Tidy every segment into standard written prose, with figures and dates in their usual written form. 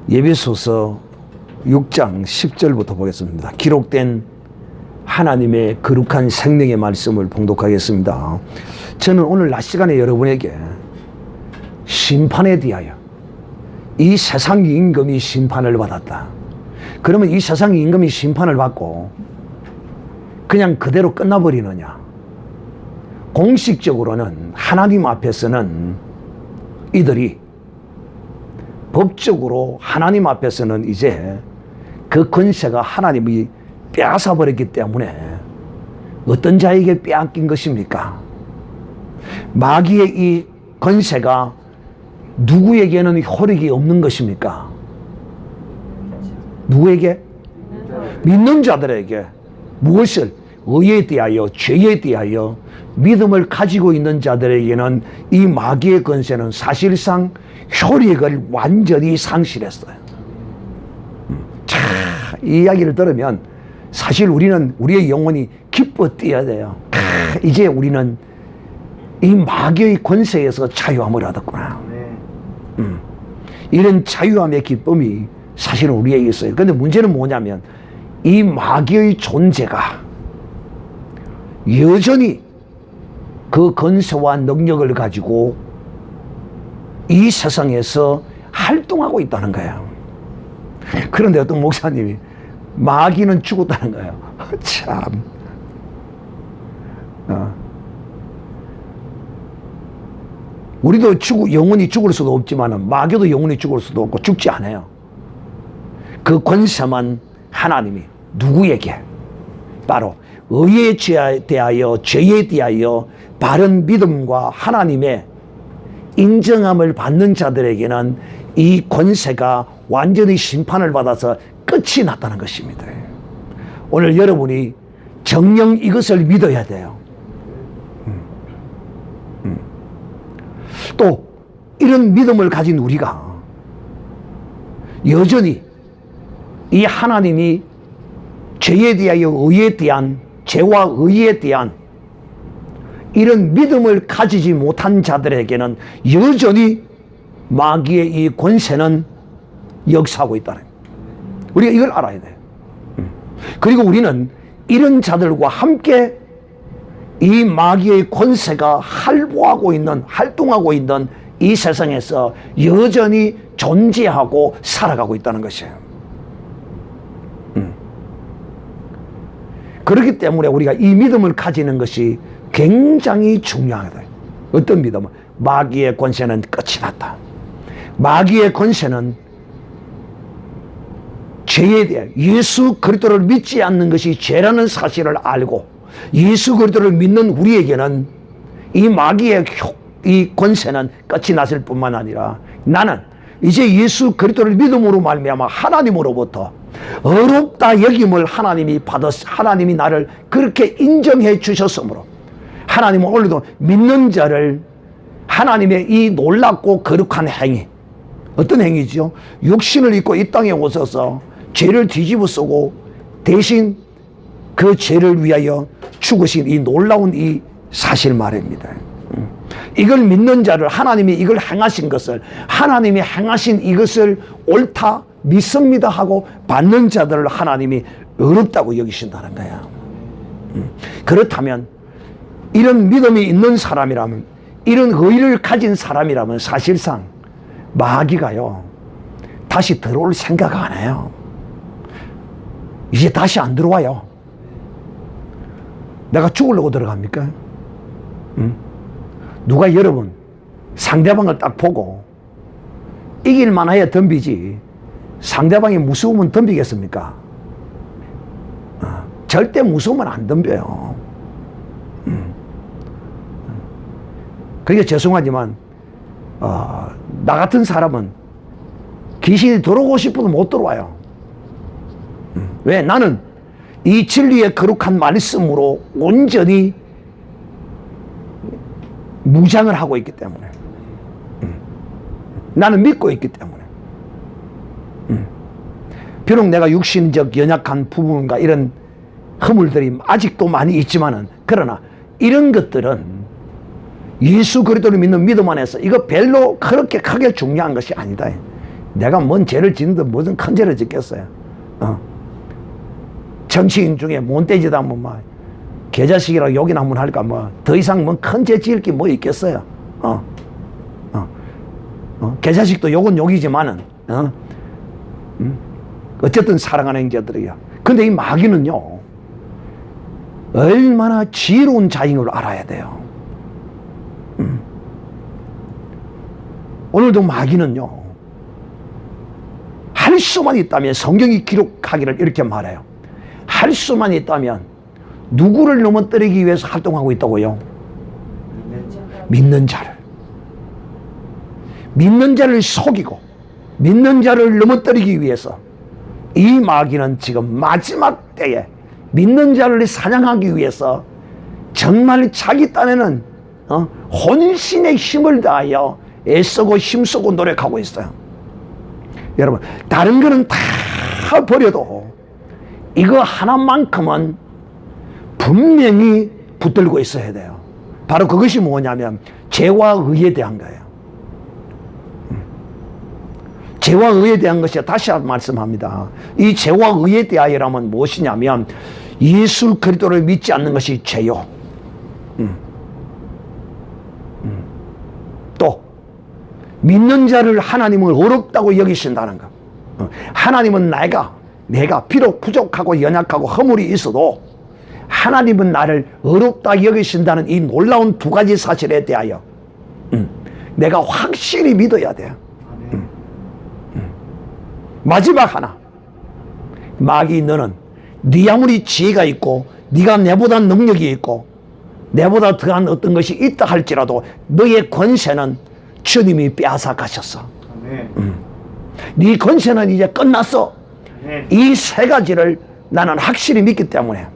예배소서 6장 10절부터 보겠습니다. 기록된 하나님의 거룩한 생명의 말씀을 봉독하겠습니다. 저는 오늘 낮 시간에 여러분에게 심판에 대하여 이 세상 임금이 심판을 받았다. 그러면 이 세상 임금이 심판을 받고 그냥 그대로 끝나버리느냐? 공식적으로는 하나님 앞에서는 이들이 법적으로 하나님 앞에서는 이제 그 권세가 하나님이 빼앗아 버렸기 때문에 어떤 자에게 빼앗긴 것입니까? 마귀의 이 권세가 누구에게는 효력이 없는 것입니까? 누구에게? 믿는 자들에게. 무엇을? 의에 대하여, 죄에 대하여 믿음을 가지고 있는 자들에게는 이 마귀의 권세는 사실상 효력을 완전히 상실했어요. 자, 이 이야기를 들으면 사실 우리는 우리의 영혼이 기뻐 뛰어야 돼요. 이제 우리는 이 마귀의 권세에서 자유함을 얻었구나. 이런 자유함의 기쁨이 사실은 우리에게 있어요. 그런데 문제는 뭐냐면 이 마귀의 존재가 여전히 그 권세와 능력을 가지고 이 세상에서 활동하고 있다는 거예요. 그런데 어떤 목사님이 마귀는 죽었다는 거예요. 참. 우리도 영원히 죽을 수도 없지만 마귀도 영원히 죽을 수도 없고 죽지 않아요. 그 권세만 하나님이 누구에게? 바로 의에 대하여 죄에 대하여 바른 믿음과 하나님의 인정함을 받는 자들에게는 이 권세가 완전히 심판을 받아서 끝이 났다는 것입니다. 오늘 여러분이 정녕 이것을 믿어야 돼요. 또 이런 믿음을 가진 우리가 여전히 이 하나님이 죄에 대하여 의에 대한 죄와 의에 대한 이런 믿음을 가지지 못한 자들에게는 여전히 마귀의 이 권세는 역사하고 있다는 거예요. 우리가 이걸 알아야 돼요. 그리고 우리는 이런 자들과 함께 이 마귀의 권세가 활동하고 있는 이 세상에서 여전히 존재하고 살아가고 있다는 것이에요. 그렇기 때문에 우리가 이 믿음을 가지는 것이 굉장히 중요하다. 어떤 믿음은? 마귀의 권세는 끝이 났다. 마귀의 권세는 죄에 대해 예수 그리스도를 믿지 않는 것이 죄라는 사실을 알고 예수 그리스도를 믿는 우리에게는 이 마귀의 이 권세는 끝이 났을 뿐만 아니라 나는 이제 예수 그리스도를 믿음으로 말미암아 하나님으로부터 어렵다 여김을 하나님이 나를 그렇게 인정해 주셨으므로 하나님은 오늘도 믿는 자를 하나님의 이 놀랍고 거룩한 행위, 어떤 행위죠? 육신을 입고 이 땅에 오셔서 죄를 뒤집어 쓰고 대신 그 죄를 위하여 죽으신 이 놀라운 이 사실 말입니다. 이걸 믿는 자를 하나님이 이걸 행하신 것을 하나님이 행하신 이것을 옳다 믿습니다 하고 받는 자들을 하나님이 어렵다고 여기신다는 거야. 그렇다면 이런 믿음이 있는 사람이라면 이런 의를 가진 사람이라면 사실상 마귀가요 다시 들어올 생각 안 해요. 이제 다시 안 들어와요. 내가 죽으려고 들어갑니까? 누가 여러분 상대방을 딱 보고 이길만 해야 덤비지 상대방이 무서우면 덤비겠습니까? 절대 무서우면 안 덤벼요. 그러니까 죄송하지만 나 같은 사람은 귀신이 들어오고 싶어도 못 들어와요. 왜? 나는 이 진리의 거룩한 말씀으로 온전히 무장을 하고 있기 때문에 나는 믿고 있기 때문에 비록 내가 육신적 연약한 부분과 이런 허물들이 아직도 많이 있지만은 그러나 이런 것들은 예수 그리스도를 믿는 믿음 안에서 이거 별로 그렇게 크게 중요한 것이 아니다. 내가 뭔 죄를 짓는데 무슨 큰 죄를 짓겠어요. 정치인 중에 몬떼지도 한번 막 개자식이라고 욕이나 한번 할까 뭐 더 이상 뭐 큰 죄 지을 게 뭐 있겠어요. 개자식도 욕은 욕이지만은 어쨌든 사랑하는 형제들이야. 근데 이 마귀는요 얼마나 지혜로운 자인 걸 알아야 돼요. 오늘도 마귀는요 할 수만 있다면 성경이 기록하기를 이렇게 말해요. 할 수만 있다면 누구를 넘어뜨리기 위해서 활동하고 있다고요? 믿는 자를. 믿는 자를 속이고 믿는 자를 넘어뜨리기 위해서 이 마귀는 지금 마지막 때에 믿는 자를 사냥하기 위해서 정말 자기 딴에는 혼신의 힘을 다하여 애쓰고 힘쓰고 노력하고 있어요. 여러분 다른 거는 다 버려도 이거 하나만큼은 분명히 붙들고 있어야 돼요. 바로 그것이 뭐냐면 죄와 의에 대한 거예요. 죄와 의에 대한 것이 다시 말씀합니다. 이 죄와 의에 대하여라면 무엇이냐면 예수 그리스도를 믿지 않는 것이 죄요. 또 믿는 자를 하나님을 어렵다고 여기신다는 것. 하나님은 내가 비록 부족하고 연약하고 허물이 있어도 하나님은 나를 어렵다 여기신다는 이 놀라운 두 가지 사실에 대하여 내가 확실히 믿어야 돼요. 마지막 하나, 마귀 너는 네 아무리 지혜가 있고 네가 내보다 능력이 있고 내보다 더한 어떤 것이 있다 할지라도 너의 권세는 주님이 빼앗아 가셨어. 네 권세는 이제 끝났어. 이 세 가지를 나는 확실히 믿기 때문에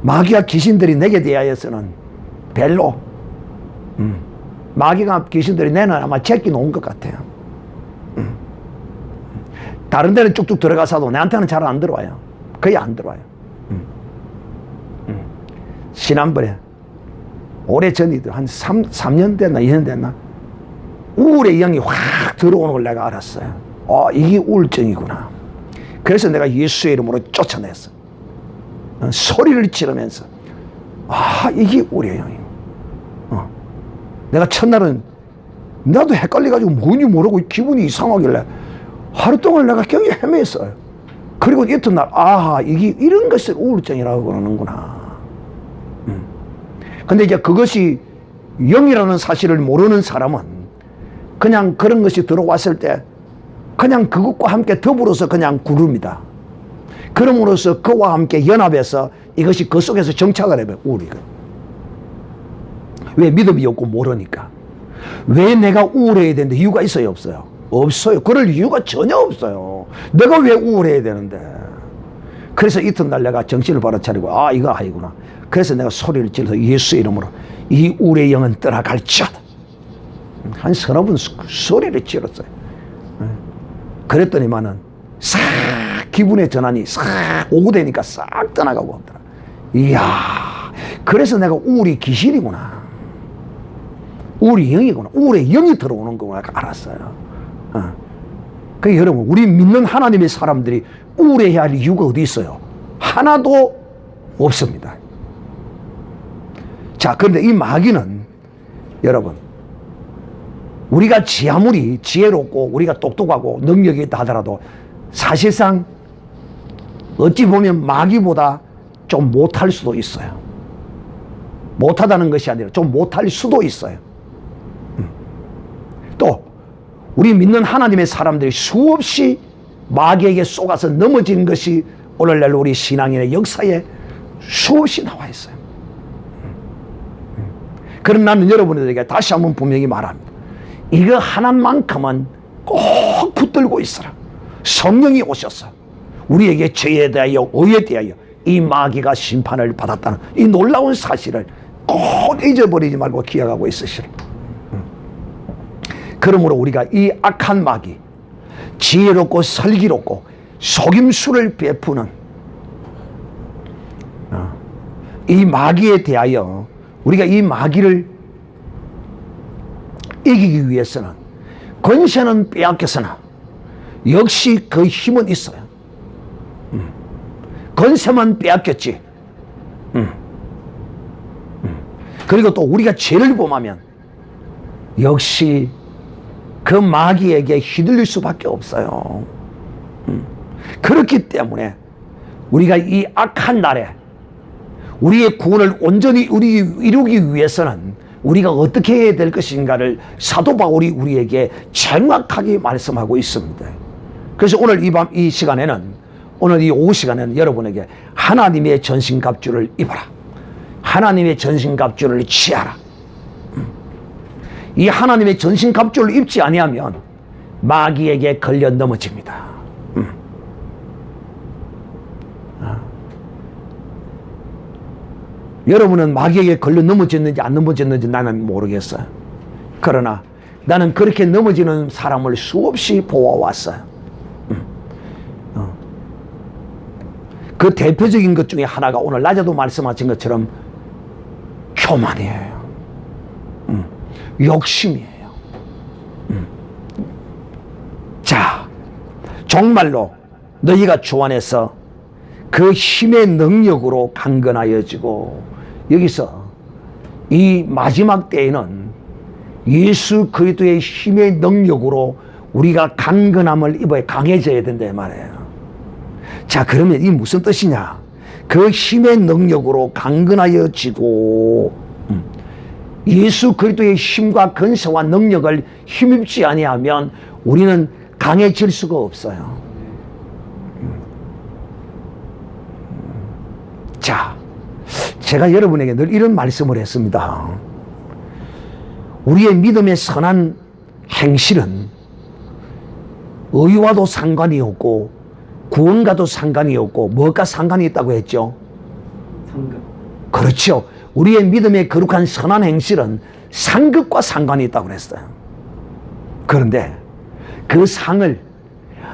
마귀와 귀신들이 내게 대하여서는 별로 마귀가 귀신들이 내는 아마 제끼 놓은 것 같아요. 다른 데는 쭉쭉 들어가서도 내한테는 잘 안 들어와요. 거의 안 들어와요. 지난번에 오래전이도 한 3년 됐나 2년 됐나 우울의 영이 확 들어오는 걸 내가 알았어요. 이게 우울증이구나. 그래서 내가 예수의 이름으로 쫓아냈어. 소리를 지르면서 이게 우울의 영이고. 내가 첫날은 나도 헷갈려가지고 뭔지 모르고 기분이 이상하길래 하루 동안 내가 경히 헤맸어요. 그리고 이튿날 이게 이런 것을 우울증이라고 그러는구나. 근데 이제 그것이 영이라는 사실을 모르는 사람은 그냥 그런 것이 들어왔을 때 그냥 그것과 함께 더불어서 그냥 구릅니다. 그럼으로써 그와 함께 연합해서 이것이 그 속에서 정착을 해요. 우울이가. 왜? 믿음이 없고 모르니까. 왜 내가 우울해야 되는데 이유가 있어요? 없어요? 없어요. 그럴 이유가 전혀 없어요. 내가 왜 우울해야 되는데. 그래서 이튿날 내가 정신을 바로 차리고 이거 아니구나. 그래서 내가 소리를 질러서 예수의 이름으로 이 우울의 영은 떠나갈지어다. 한 서너 번 소리를 질렀어요. 그랬더니만은 싹 기분의 전환이 싹 오고 되니까 싹 떠나가고 없더라. 이야, 그래서 내가 우울이 귀신이구나. 우울이 영이구나. 우울의 영이 들어오는 거구나 알았어요. 그 여러분, 우리 믿는 하나님의 사람들이 우울해야 할 이유가 어디 있어요? 하나도 없습니다. 자, 그런데 이 마귀는 여러분, 우리가 아무리 지혜롭고 우리가 똑똑하고 능력이 있다 하더라도 사실상 어찌 보면 마귀보다 좀 못할 수도 있어요. 못하다는 것이 아니라 좀 못할 수도 있어요. 또 우리 믿는 하나님의 사람들이 수없이 마귀에게 속아서 넘어진 것이 오늘날 우리 신앙인의 역사에 수없이 나와 있어요. 그럼 나는 여러분들에게 다시 한번 분명히 말합니다. 이거 하나만큼은 꼭 붙들고 있어라. 성령이 오셔서 우리에게 죄에 대하여 의에 대하여 이 마귀가 심판을 받았다는 이 놀라운 사실을 꼭 잊어버리지 말고 기억하고 있으시라. 그러므로 우리가 이 악한 마귀, 지혜롭고 슬기롭고 속임수를 베푸는 이 마귀에 대하여 우리가 이 마귀를 이기기 위해서는 권세는 빼앗겼으나 역시 그 힘은 있어요. 권세만 빼앗겼지. 그리고 또 우리가 죄를 범하면 역시 그 마귀에게 휘둘릴 수밖에 없어요. 그렇기 때문에 우리가 이 악한 날에 우리의 구원을 온전히 이루기 위해서는 우리가 어떻게 해야 될 것인가를 사도 바울이 우리에게 정확하게 말씀하고 있습니다. 그래서 오늘 이 시간에는, 오늘 이 오후 시간에는 여러분에게 하나님의 전신갑주를 입어라, 하나님의 전신갑주를 취하라. 이 하나님의 전신갑주를 입지 아니하면 마귀에게 걸려 넘어집니다. 여러분은 마귀에게 걸려 넘어졌는지 안 넘어졌는지 나는 모르겠어요. 그러나 나는 그렇게 넘어지는 사람을 수없이 보아왔어요. 그 대표적인 것 중에 하나가 오늘 낮에도 말씀하신 것처럼 교만이에요. 욕심이에요. 자, 정말로 너희가 주 안에서 그 힘의 능력으로 강건하여지고, 여기서 이 마지막 때에는 예수 그리스도의 힘의 능력으로 우리가 강건함을 입어야 강해져야 된다 말이에요. 자, 그러면 이 무슨 뜻이냐? 그 힘의 능력으로 강건하여지고, 예수 그리스도의 힘과 근세와 능력을 힘입지 아니하면 우리는 강해질 수가 없어요. 자, 제가 여러분에게 늘 이런 말씀을 했습니다. 우리의 믿음의 선한 행실은 의와도 상관이 없고 구원과도 상관이 없고 뭐가 상관이 있다고 했죠? 상급. 그렇죠. 우리의 믿음의 거룩한 선한 행실은 상급과 상관이 있다고 그랬어요. 그런데 그 상을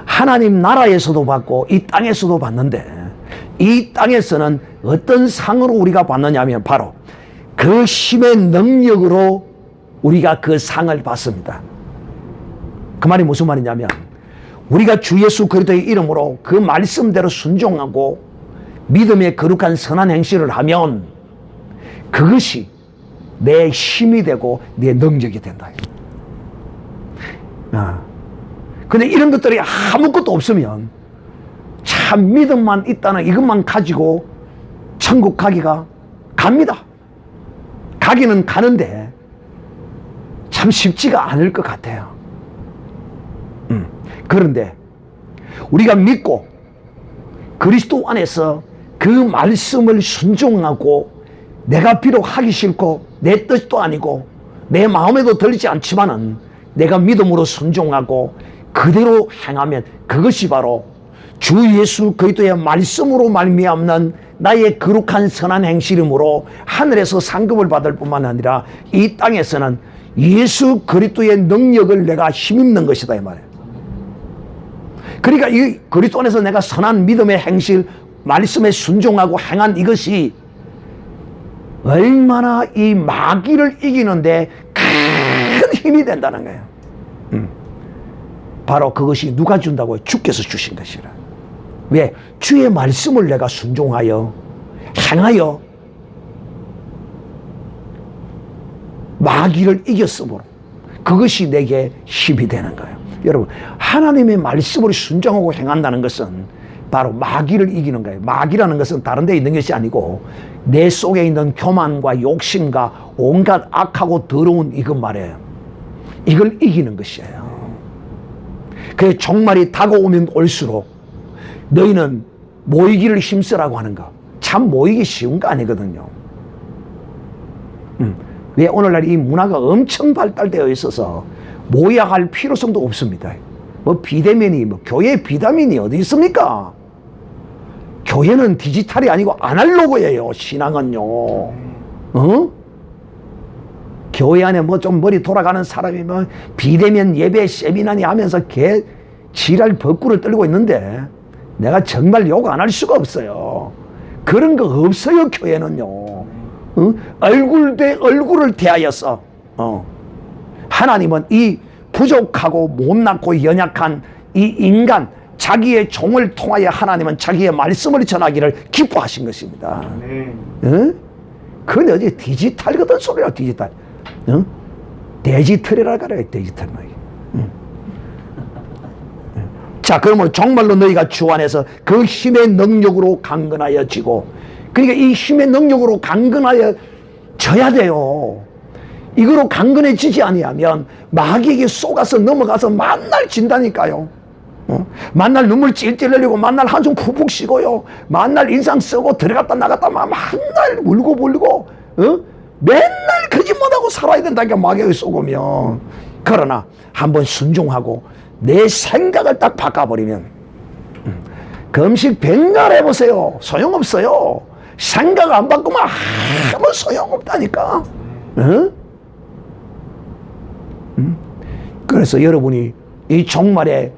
하나님 나라에서도 받고 이 땅에서도 받는데, 이 땅에서는 어떤 상으로 우리가 받느냐 하면 바로 그 힘의 능력으로 우리가 그 상을 받습니다. 그 말이 무슨 말이냐면, 우리가 주 예수 그리스도의 이름으로 그 말씀대로 순종하고 믿음의 거룩한 선한 행실을 하면 그것이 내 힘이 되고 내 능력이 된다. 근데 이런 것들이 아무것도 없으면 참 믿음만 있다는 이것만 가지고 천국 가기가 갑니다. 가기는 가는데 참 쉽지가 않을 것 같아요. 그런데 우리가 믿고 그리스도 안에서 그 말씀을 순종하고, 내가 비록 하기 싫고 내 뜻도 아니고 내 마음에도 들리지 않지만은 내가 믿음으로 순종하고 그대로 행하면 그것이 바로 주 예수 그리스도의 말씀으로 말미암는 나의 거룩한 선한 행실이므로 하늘에서 상급을 받을 뿐만 아니라 이 땅에서는 예수 그리스도의 능력을 내가 힘입는 것이다 이 말이에요. 그러니까 이 그리스도 안에서 내가 선한 믿음의 행실, 말씀에 순종하고 행한 이것이 얼마나 이 마귀를 이기는데 큰 힘이 된다는 거예요. 바로 그것이 누가 준다고요? 주께서 주신 것이라. 왜? 주의 말씀을 내가 순종하여 행하여 마귀를 이겼으므로 그것이 내게 힘이 되는 거예요. 여러분, 하나님의 말씀을 순종하고 행한다는 것은 바로 마귀를 이기는 거예요. 마귀라는 것은 다른 데 있는 것이 아니고 내 속에 있는 교만과 욕심과 온갖 악하고 더러운 이것 말이에요. 이걸 이기는 것이에요. 그래서 종말이 다가오면 올수록 너희는 모이기를 힘쓰라고 하는 거, 참 모이기 쉬운 거 아니거든요. 왜? 오늘날 이 문화가 엄청 발달되어 있어서 모여야 할 필요성도 없습니다. 뭐 비대면이, 뭐 교회 비대면이 어디 있습니까? 교회는 디지털이 아니고 아날로그예요. 신앙은요. 교회 안에 뭐 좀 머리 돌아가는 사람이 뭐 비대면 예배 세미나니 하면서 개 지랄 벚구를 떨고 있는데 내가 정말 욕 안 할 수가 없어요. 그런 거 없어요. 교회는요. 얼굴 대 얼굴을 대하여서 하나님은 이 부족하고 못났고 연약한 이 인간, 자기의 종을 통하여 하나님은 자기의 말씀을 전하기를 기뻐하신 것입니다. 응? 그건 어제 디지털 같은 소리야, 디지털. 응? 데지털이라 그래요, 데지털. 응. 자, 그러면 정말로 너희가 주 안에서 그 힘의 능력으로 강건하여 지고, 그러니까 이 힘의 능력으로 강건하여 져야 돼요. 이거로 강건해지지 아니하면 마귀에게 속아서 넘어가서 만날 진다니까요. 만날 눈물 찔찔 흘리고, 만날 한숨 푹푹 쉬고요, 만날 인상 쓰고 들어갔다 나갔다 만날 울고 불고, 맨날 거짓 못하고 살아야 된다니까, 마귀에게 속으면. 그러나 한번 순종하고 내 생각을 딱 바꿔버리면, 금식 100날 해보세요. 소용없어요. 생각 안 바꾸면 아무 소용없다니까. 그래서 여러분이 이 종말에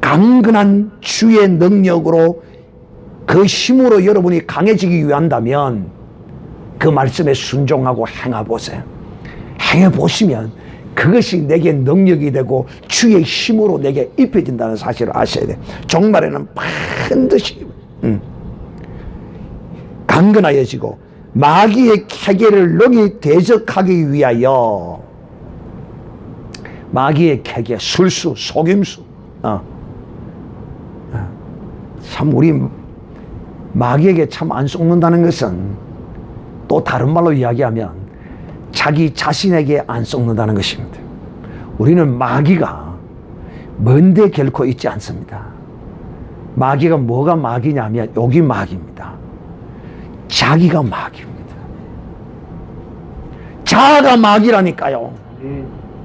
강건한 주의 능력으로, 그 힘으로 여러분이 강해지기 위한다면 그 말씀에 순종하고 행해보세요. 행해보시면 그것이 내게 능력이 되고 주의 힘으로 내게 입혀진다는 사실을 아셔야 돼요. 종말에는 반드시 강건하여지고 마귀의 캐계를 능히 대적하기 위하여, 마귀의 캐계, 술수, 속임수, 참 우리 마귀에게 참 안 속는다는 것은, 또 다른 말로 이야기하면 자기 자신에게 안 속는다는 것입니다. 우리는 마귀가 먼데 결코 있지 않습니다. 마귀가 뭐가 마귀냐면 여기 마귀입니다. 자기가 마귀입니다. 자아가 마귀라니까요.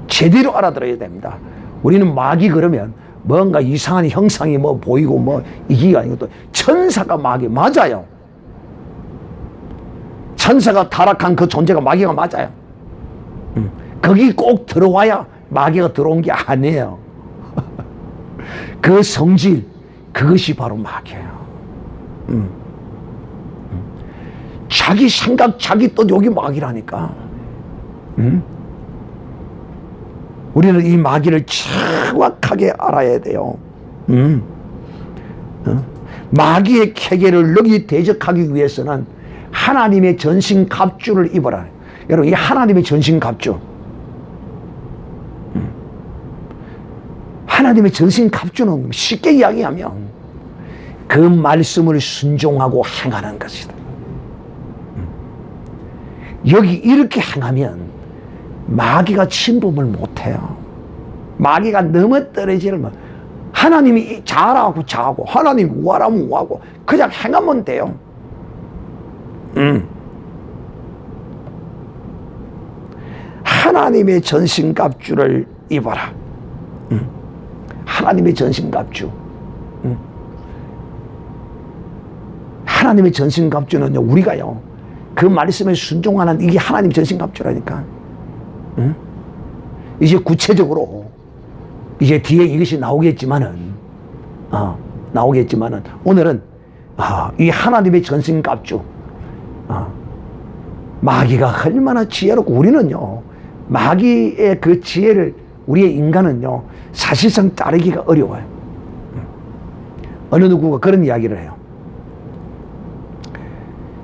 제대로 알아들어야 됩니다. 우리는 마귀 그러면 뭔가 이상한 형상이 뭐 보이고 뭐 이게 아니고, 또 천사가 마귀 맞아요. 천사가 타락한 그 존재가 마귀가 맞아요. 거기 꼭 들어와야 마귀가 들어온 게 아니에요. 그 성질, 그것이 바로 마귀예요. 자기 생각, 자기 뜻, 여기 마귀라니까. 우리는 이 마귀를 정확하게 알아야 돼요. 마귀의 캐계를 능히 대적하기 위해서는 하나님의 전신갑주를 입어라. 여러분, 이 하나님의 전신갑주, 하나님의 전신갑주는 쉽게 이야기하면 그 말씀을 순종하고 행하는 것이다. 여기 이렇게 행하면 마귀가 침범을 못해요. 마귀가 너무 떨어지면 하나님이 잘하고 자하고, 하나님이 우하라면 우하고, 그냥 행하면 돼요. 하나님의 전신갑주를 입어라. 하나님의 전신갑주. 하나님의 전신갑주는요, 우리가요, 그 말씀에 순종하는 이게 하나님의 전신갑주라니까. 이제 구체적으로 이제 뒤에 이것이 나오겠지만은, 오늘은 이 하나님의 전신갑주, 마귀가 얼마나 지혜롭고, 우리는요, 마귀의 그 지혜를, 우리의 인간은요, 사실상 따르기가 어려워요. 어느 누구가 그런 이야기를 해요.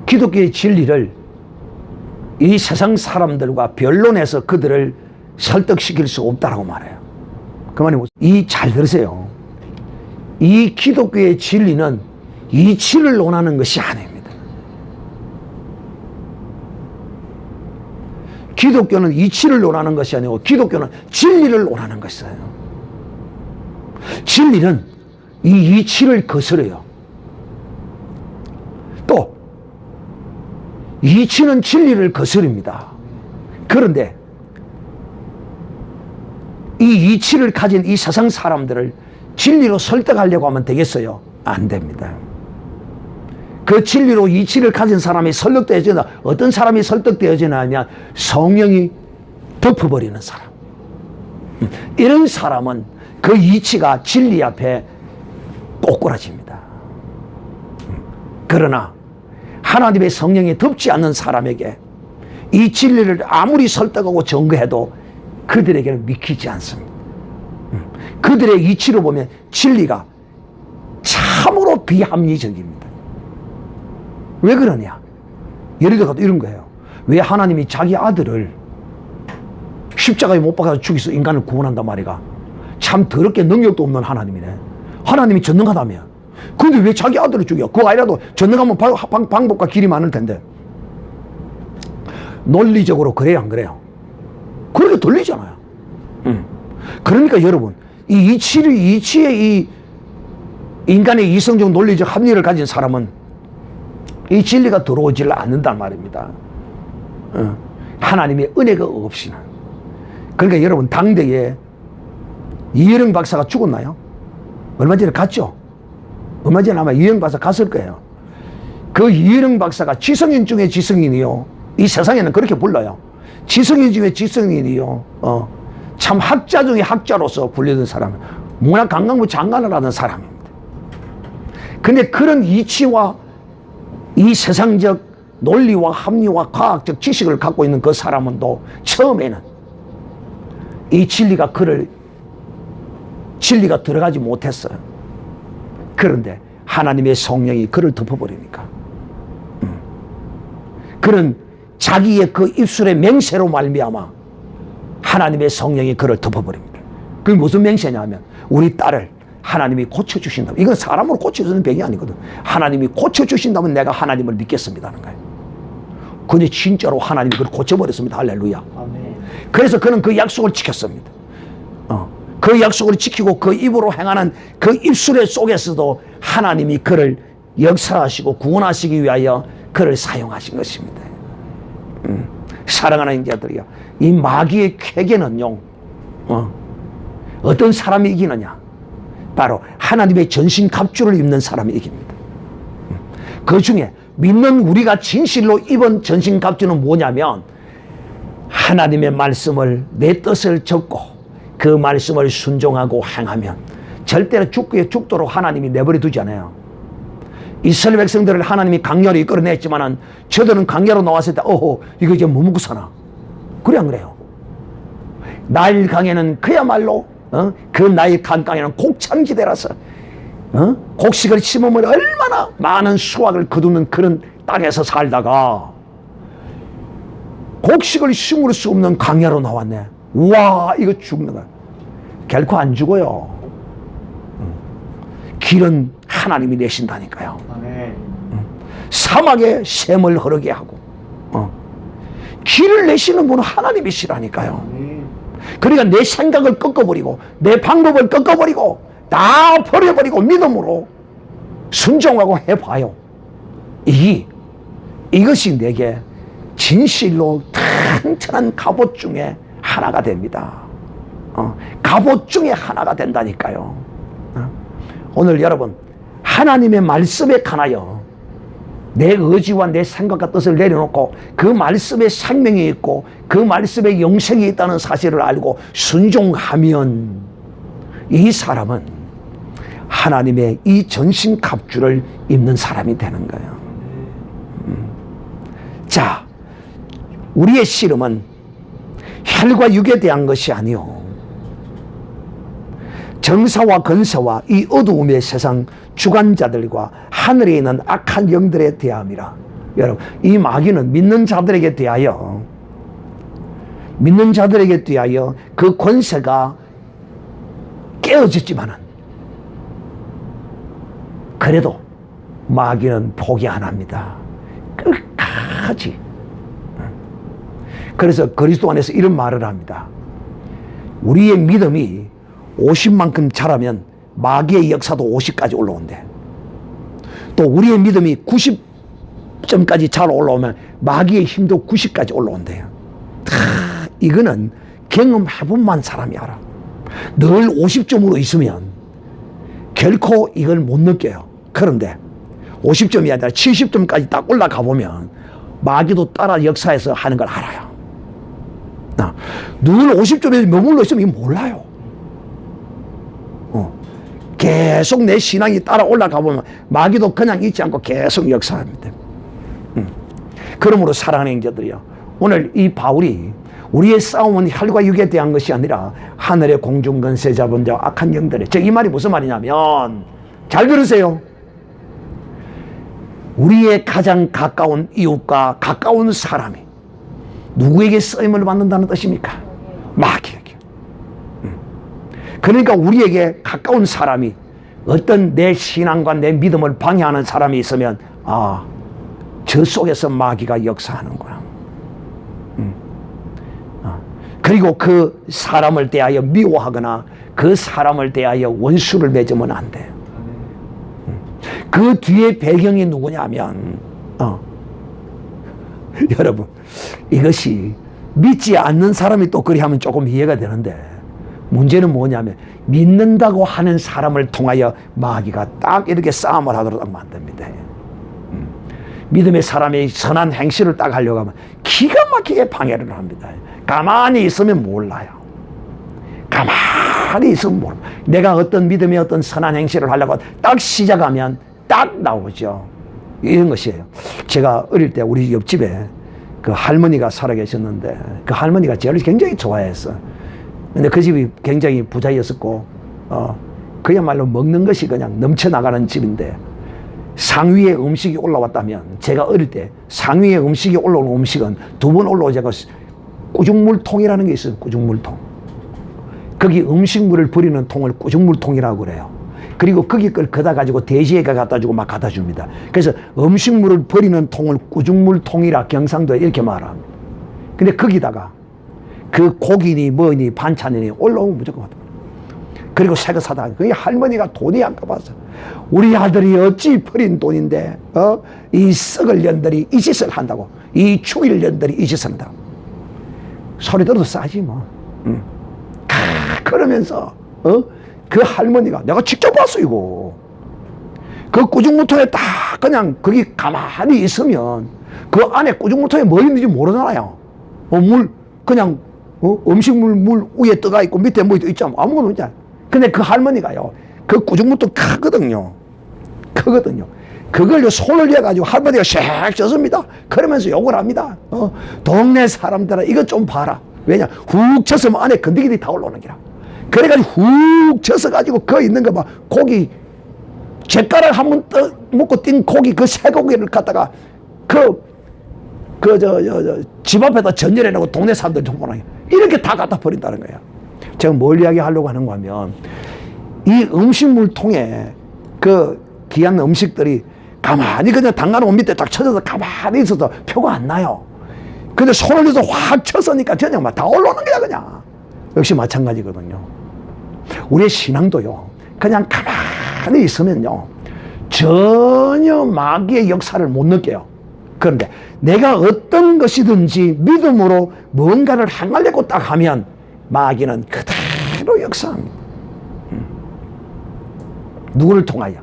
기독교의 진리를 이 세상 사람들과 변론해서 그들을 설득시킬 수 없다라고 말해요. 그 말이 무슨, 잘 들으세요. 이 기독교의 진리는 이치를 논하는 것이 아닙니다. 기독교는 이치를 논하는 것이 아니고 기독교는 진리를 논하는 것이에요. 진리는 이 이치를 거스려요. 또 이치는 진리를 거스릅니다. 그런데 이 이치를 가진 이 세상 사람들을 진리로 설득하려고 하면 되겠어요? 안 됩니다. 그 진리로 이치를 가진 사람이 설득되어지나, 어떤 사람이 설득되어지나 하면 성령이 덮어버리는 사람. 이런 사람은 그 이치가 진리 앞에 꼬꾸라집니다. 그러나 하나님의 성령이 덮지 않는 사람에게 이 진리를 아무리 설득하고 증거해도 그들에게는 믿기지 않습니다. 그들의 이치로 보면 진리가 참으로 비합리적입니다. 왜 그러냐? 예를 들어 이런 거예요. 왜 하나님이 자기 아들을 십자가에 못 박아서 죽여서 인간을 구원한단 말이가? 참 더럽게 능력도 없는 하나님이네. 하나님이 전능하다며. 근데 왜 자기 아들을 죽여? 그거 아니라도 전능하면 방법과 길이 많을 텐데. 논리적으로 그래요, 안 그래요? 그렇게 들리잖아요. 그러니까 여러분, 이 이치의 이 인간의 이성적 논리적 합리를 가진 사람은 이 진리가 들어오질 않는단 말입니다. 하나님의 은혜가 없이는. 그러니까 여러분, 당대에 이혜령 박사가 죽었나요? 얼마 전에 갔죠? 얼마 전에 아마 이혜령 박사 갔을 거예요. 그 이혜령 박사가 지성인 중에 지성인이요. 이 세상에는 그렇게 불러요. 지성인 중에 지성인이요. 참 학자 중에 학자로서 불리던 사람. 문화관광부 장관을 하던 사람입니다. 근데 그런 이치와 이 세상적 논리와 합리와 과학적 지식을 갖고 있는 그 사람은 또 처음에는 이 진리가 들어가지 못했어요. 그런데 하나님의 성령이 그를 덮어버리니까. 그런 자기의 그 입술의 맹세로 말미암아 하나님의 성령이 그를 덮어버립니다. 그게 무슨 맹세냐 하면 우리 딸을 하나님이 고쳐주신다면, 이건 사람으로 고쳐주는 병이 아니거든. 하나님이 고쳐주신다면 내가 하나님을 믿겠습니다 하는 거예요. 근데 진짜로 하나님이 그걸 고쳐버렸습니다. 할렐루야. 아멘. 그래서 그는 그 약속을 지켰습니다. 그 약속을 지키고 그 입으로 행하는 그 입술의 속에서도 하나님이 그를 역사하시고 구원하시기 위하여 그를 사용하신 것입니다. 사랑하는 자들이요, 이 마귀의 쾌계는요, 어떤 사람이 이기느냐? 바로 하나님의 전신갑주를 입는 사람이 이깁니다. 그 중에 믿는 우리가 진실로 입은 전신갑주는 뭐냐면 하나님의 말씀을, 내 뜻을 적고 그 말씀을 순종하고 행하면 절대로 죽도록 하나님이 내버려 두지 않아요. 이스라엘 백성들을 하나님이 강야로 이끌어냈지만은 저들은 강야로 나왔을 때 이거 이제 뭐 먹고 사나? 그래 안 그래요? 나일 강에는 그야말로 그 나일 강가에는 곡창지대라서 곡식을 심으면 얼마나 많은 수확을 거두는 그런 땅에서 살다가 곡식을 심을 수 없는 강야로 나왔네. 와, 이거 죽는 거야. 결코 안 죽어요. 길은 하나님이 내신다니까요. 사막에 샘을 흐르게 하고 길을 내시는 분은 하나님이시라니까요. 그러니까 내 생각을 꺾어버리고 내 방법을 꺾어버리고 다 버려버리고 믿음으로 순종하고 해봐요. 이것이 내게 진실로 튼튼한 갑옷 중에 하나가 됩니다. 갑옷 중에 하나가 된다니까요. 오늘 여러분, 하나님의 말씀에 관하여 내 의지와 내 생각과 뜻을 내려놓고 그 말씀에 생명이 있고 그 말씀에 영생이 있다는 사실을 알고 순종하면 이 사람은 하나님의 이 전신갑주를 입는 사람이 되는 거예요. 자, 우리의 씨름은 혈과 육에 대한 것이 아니요, 정사와 건사와 이 어두움의 세상 주관자들과 하늘에 있는 악한 영들에 대함이라. 여러분, 이 마귀는 믿는 자들에게 대하여 그 권세가 깨어졌지만은 그래도 마귀는 포기 안 합니다. 끝까지. 그래서 그리스도 안에서 이런 말을 합니다. 우리의 믿음이 50만큼 자라면 마귀의 역사도 50까지 올라온대. 또 우리의 믿음이 90점까지 잘 올라오면 마귀의 힘도 90까지 올라온대요. 이거는 경험해본만 사람이 알아. 늘 50점으로 있으면 결코 이걸 못 느껴요. 그런데 50점이 아니라 70점까지 딱 올라가 보면 마귀도 따라 역사에서 하는 걸 알아요. 늘 50점에 머물러 있으면 이거 몰라요. 계속 내 신앙이 따라 올라가 보면 마귀도 그냥 있지 않고 계속 역사합니다. 그러므로 사랑하는 형제들이요, 오늘 이 바울이 우리의 싸움은 혈과 육에 대한 것이 아니라 하늘의 공중 권세 잡은 자와 악한 영들의. 이 말이 무슨 말이냐면, 잘 들으세요. 우리의 가장 가까운 이웃과 가까운 사람이 누구에게 쓰임을 받는다는 뜻입니까? 마귀에게. 그러니까 우리에게 가까운 사람이, 어떤 내 신앙과 내 믿음을 방해하는 사람이 있으면, 아, 저 속에서 마귀가 역사하는구나. 그리고 그 사람을 대하여 미워하거나 그 사람을 대하여 원수를 맺으면 안 돼요. 그 뒤에 배경이 누구냐면, 여러분, 이것이 믿지 않는 사람이 또 그리 하면 조금 이해가 되는데, 문제는 뭐냐면 믿는다고 하는 사람을 통하여 마귀가 딱 이렇게 싸움을 하도록 딱 만듭니다. 믿음의 사람이 선한 행실을 딱 하려고 하면 기가 막히게 방해를 합니다. 가만히 있으면 몰라요. 가만히 있으면 몰라요. 내가 어떤 믿음의 어떤 선한 행실을 하려고 딱 시작하면 딱 나오죠. 이런 것이에요. 제가 어릴 때 우리 옆집에 그 할머니가 살아 계셨는데, 그 할머니가 저를 굉장히 좋아했어. 근데 그 집이 굉장히 부자였었고, 그야말로 먹는 것이 그냥 넘쳐나가는 집인데, 상위에 음식이 올라왔다면, 제가 어릴 때 상위에 음식이 올라오는 음식은 두 번 올라오자고 꾸중물통이라는 게 있어요. 꾸중물통. 거기 음식물을 버리는 통을 꾸중물통이라고 그래요. 그리고 거기 걸 걷어 가지고 대지에 갖다 주고 막 갖다 줍니다. 그래서 음식물을 버리는 통을 꾸중물통이라 경상도에 이렇게 말합니다. 근데 거기다가 그 고기니 뭐니 반찬이니 올라오면 무조건 갖다. 그리고 새거 사다. 그게 할머니가 돈이 아까워서, 우리 아들이 어찌 버린 돈인데 이 썩을 년들이 이 짓을 한다고, 이 죽일 년들이 이 짓을 한다고. 소리 들어도 싸지 뭐. 그러면서 그 할머니가, 내가 직접 봤어 이거. 그 꾸중물통에 딱 그냥 거기 가만히 있으면 그 안에 꾸중물통에 뭐 있는지 모르잖아요. 물 그냥 음식물 물 위에 떠가 있고 밑에 뭐 있잖아. 아무것도 없잖아. 근데 그 할머니가요, 그 꾸중물통 크거든요. 크거든요. 그걸 손을 대가지고 할머니가 샥 쳤습니다. 그러면서 욕을 합니다. 동네 사람들아 이거 좀 봐라. 왜냐, 훅 쳤으면 안에 건더기들이 다 올라오는 기라. 그래가지고 훅 쳤어가지고 그 있는 거 봐. 고기 젓가락 한번 먹고 뛴 고기, 그 쇠고기를 갖다가 집 앞에다 전열해놓고 동네 사람들 좀 보나 이렇게 다 갖다 버린다는 거야. 제가 뭘 이야기하려고 하는 거 하면, 이 음식물 통에 그 귀한 음식들이 가만히 그냥 담가놓은 밑에 딱 쳐져서 가만히 있어서 표가 안 나요. 근데 손을 넣어서 확 쳤으니까 그냥 막 다 올라오는 거야 그냥. 역시 마찬가지거든요. 우리의 신앙도요, 그냥 가만히 있으면요 전혀 마귀의 역사를 못 느껴요. 그런데 내가 어떤 것이든지 믿음으로 뭔가를 행하려고 딱 하면 마귀는 그대로 역사합니다. 누구를 통하여?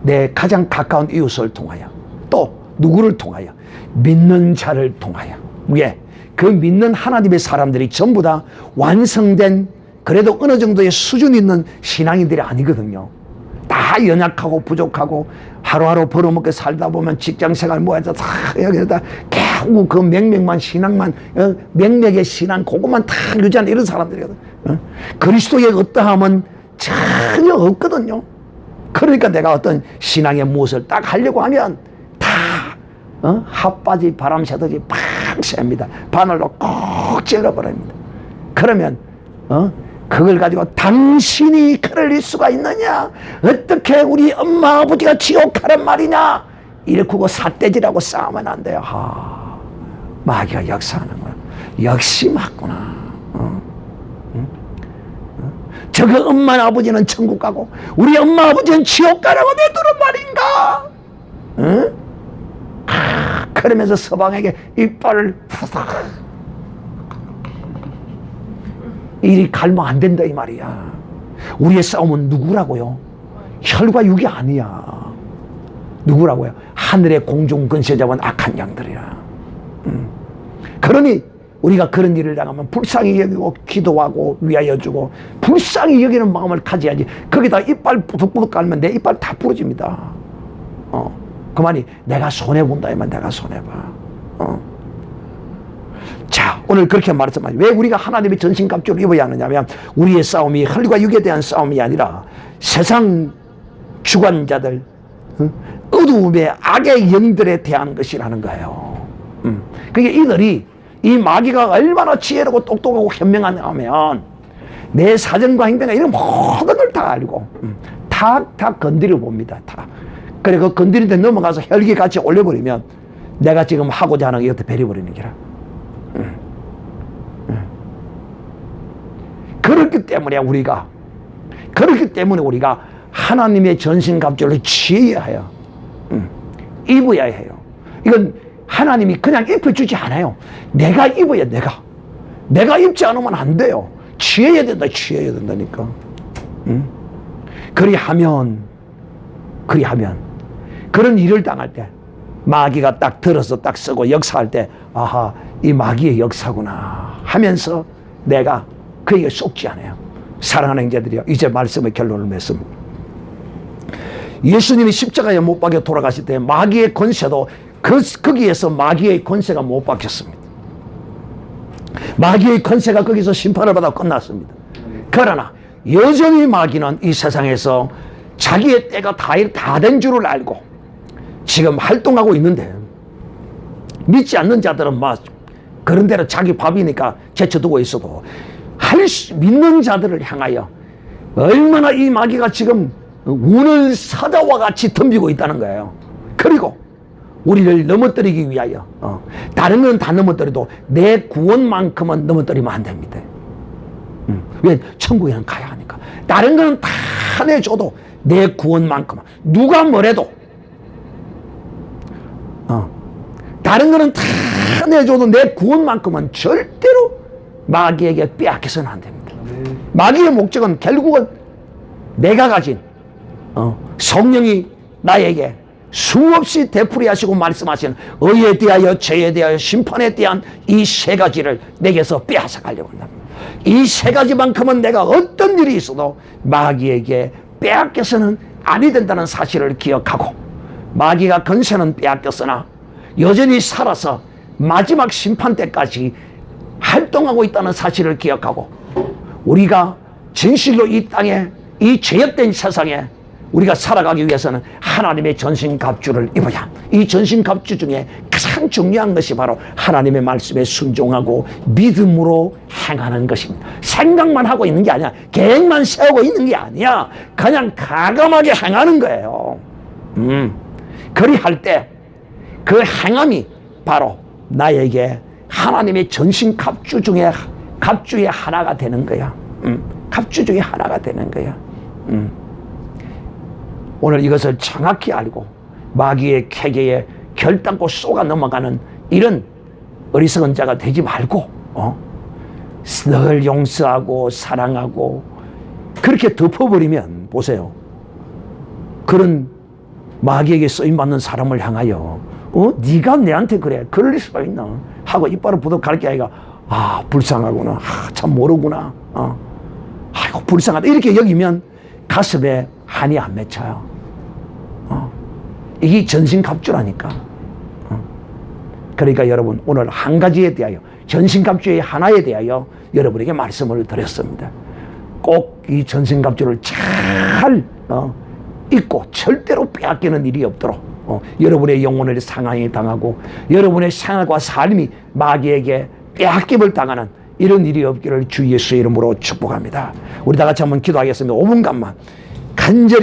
내 가장 가까운 이웃을 통하여. 또 누구를 통하여? 믿는 자를 통하여. 왜? 그 믿는 하나님의 사람들이 전부 다 완성된, 그래도 어느 정도의 수준 있는 신앙인들이 아니거든요. 다 연약하고 부족하고 하루하루 벌어먹게 살다 보면 직장생활 뭐해서 다 여기다 겨우 그 맹맥만 신앙만, 맹맥의 신앙 그것만 다 유지하는 이런 사람들이거든. 그리스도의 어떠함은 전혀 없거든요. 그러니까 내가 어떤 신앙의 무엇을 딱 하려고 하면 다 핫바지 바람 새듯이 팍 쐴니다. 바늘로 꼭 찔러버립니다. 그러면 그걸 가지고 당신이 그럴 수가 있느냐, 어떻게 우리 엄마 아버지가 지옥하란 말이냐, 이렇게 삿대질하고 싸우면 안 돼요. 마귀가 역사하는 거야. 역시 맞구나. 저거 엄마 아버지는 천국 가고 우리 엄마 아버지는 지옥 가라고 내두는 말인가? 그러면서 서방에게 이빨을 푸삭, 이리 갈면 안 된다 이 말이야. 우리의 싸움은 누구라고요? 혈과 육이 아니야. 누구라고요? 하늘의 공중 근세 잡은 악한 양들이야. 그러니 우리가 그런 일을 당하면 불쌍히 여기고 기도하고 위하여 주고 불쌍히 여기는 마음을 가져야지. 거기다 이빨 뿌득뿌득 깔면 내 이빨 다 부러집니다. 그만이 내가 손해본다 이만 내가 손해봐. 자, 오늘 그렇게 말씀하죠. 왜 우리가 하나님의 전신갑주를 입어야 하느냐면 우리의 싸움이 혈과 육에 대한 싸움이 아니라 세상 주관자들, 어두움의 악의 영들에 대한 것이라는 거예요. 그게 이들이, 이 마귀가 얼마나 지혜롭고 똑똑하고 현명하냐 하면 내 사정과 행동과 이런 모든 걸 다 알고 다 건드려 봅니다. 다. 그래 그 건드리는데 넘어가서 혈기같이 올려버리면 내가 지금 하고자 하는 게 이것도 베려버리는 기라. 그렇기 때문에 우리가 하나님의 전신갑주를 취해야 해요. 입어야 해요. 이건 하나님이 그냥 입혀주지 않아요. 내가 입어야, 내가 입지 않으면 안 돼요. 취해야 된다니까. 그리하면 그런 일을 당할 때 마귀가 딱 들어서 딱 쓰고 역사할 때, 아하, 이 마귀의 역사구나 하면서 내가 그에게 속지 않아요. 사랑하는 형제들이요, 이제 말씀의 결론을 맺습니다. 예수님이 십자가에 못 박혀 돌아가실 때 마귀의 권세도 거기에서 마귀의 권세가 못 박혔습니다. 마귀의 권세가 거기서 심판을 받아 끝났습니다. 그러나 여전히 마귀는 이 세상에서 자기의 때가 다 된 줄을 알고 지금 활동하고 있는데, 믿지 않는 자들은 막 그런 대로 자기 밥이니까 제쳐두고 있어도 믿는 자들을 향하여 얼마나 이 마귀가 지금 운을 사자와 같이 덤비고 있다는 거예요. 그리고 우리를 넘어뜨리기 위하여 다른 건 다 넘어뜨려도 내 구원만큼은 넘어뜨리면 안 됩니다. 왜? 천국에는 가야 하니까. 다른 건 다 내줘도 내 구원만큼은, 누가 뭐래도 다른 거는 다 내줘도 내 구원만큼은 절대로 마귀에게 빼앗겨서는 안 됩니다. 마귀의 목적은 결국은 내가 가진 성령이 나에게 수없이 되풀이하시고 말씀하신 의에 대하여, 죄에 대하여, 심판에 대한 이 세 가지를 내게서 빼앗아 가려고 한다. 이 세 가지만큼은 내가 어떤 일이 있어도 마귀에게 빼앗겨서는 아니 된다는 사실을 기억하고, 마귀가 권세는 빼앗겼으나 여전히 살아서 마지막 심판 때까지 활동하고 있다는 사실을 기억하고, 우리가 진실로 이 땅에, 이 죄악된 세상에 우리가 살아가기 위해서는 하나님의 전신갑주를 입어야, 이 전신갑주 중에 가장 중요한 것이 바로 하나님의 말씀에 순종하고 믿음으로 행하는 것입니다. 생각만 하고 있는 게 아니야. 계획만 세우고 있는 게 아니야. 그냥 가감하게 행하는 거예요. 그리할 때 그 행함이 바로 나에게 하나님의 전신갑주 중에 갑주의 하나가 되는 거야. 갑주 중에 하나가 되는 거야. 오늘 이것을 정확히 알고 마귀의 캐계에 결단코 쏘가 넘어가는 이런 어리석은 자가 되지 말고 늘 용서하고 사랑하고 그렇게 덮어버리면, 보세요, 그런 마귀에게 쓰임받는 사람을 향하여 네가 내한테 그래, 그럴 수가 있나 하고 이빨을 부덕 가르쳐 아이가, 아 불쌍하구나, 참 모르구나, 아이고 불쌍하다 이렇게 여기면 가슴에 한이 안 맺혀요. 이게 전신갑주라니까. 그러니까 여러분, 오늘 한 가지에 대하여, 전신갑주의 하나에 대하여 여러분에게 말씀을 드렸습니다. 꼭 이 전신갑주를 잘 잊고 절대로 빼앗기는 일이 없도록 여러분의 영혼을 상하에 당하고 여러분의 생활과 삶이 마귀에게 빼앗김을 당하는 이런 일이 없기를 주 예수의 이름으로 축복합니다. 우리 다 같이 한번 기도하겠습니다. 5분간만 간절히